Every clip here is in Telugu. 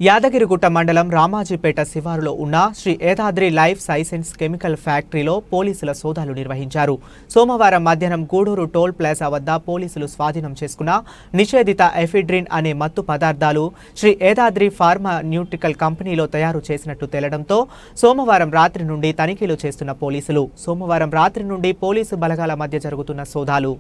యాదగిరిగుట్ట మండలం రామాజీపేట శివారులో ఉన్న శ్రీ ఏదాద్రి లైఫ్ సైన్సెస్ కెమికల్ ఫ్యాక్టరీలో పోలీసుల సోదాలు నిర్వహించారు. సోమవారం మధ్యాహ్నం గూడూరు టోల్ ప్లాజా వద్ద పోలీసులు స్వాధీనం చేసుకున్న నిషేధిత ఎఫిడ్రిన్ అనే మత్తు పదార్థాలు శ్రీ ఏదాద్రి ఫార్మాన్యూటికల్ కంపెనీలో తయారు చేసినట్టు తేలడంతో సోమవారం రాత్రి నుండి తనిఖీలు చేస్తున్న పోలీసులు సోమవారం రాత్రి నుండి పోలీసు బలగాల మధ్య జరుగుతున్న సోదాలు.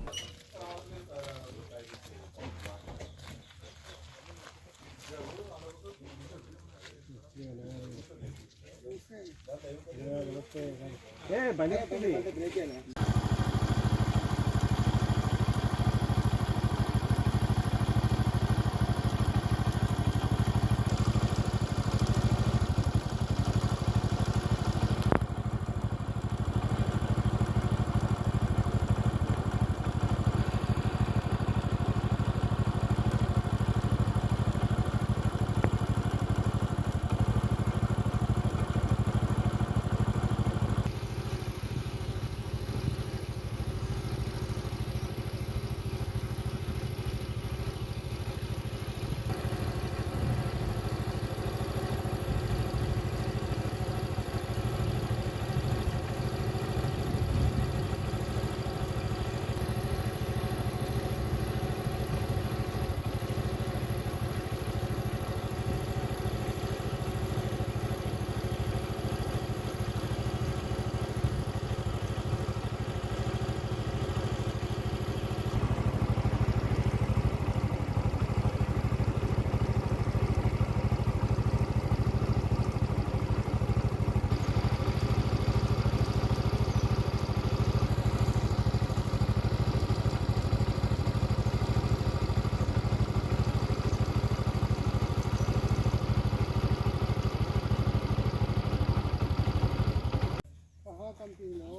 కంపెనీలో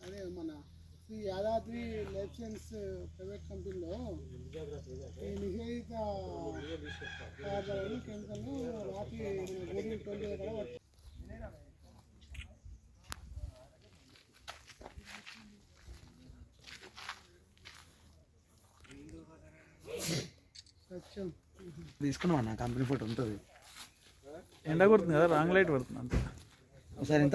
అదే మన Shri Yadadri life science private కంపెనీలో ఈ నిషేధిత పదార్థాలను కెమికల్ను రాత్రి గూడూరు టోల్ దగ్గర తీసుకున్నాం అన్న కంపెనీ ఫోటో ఉంటుంది. ఎండ కొడుతుంది కదా, రాంగ్ లైట్ పడుతుంది అంతే. ఒకసారి ఎంత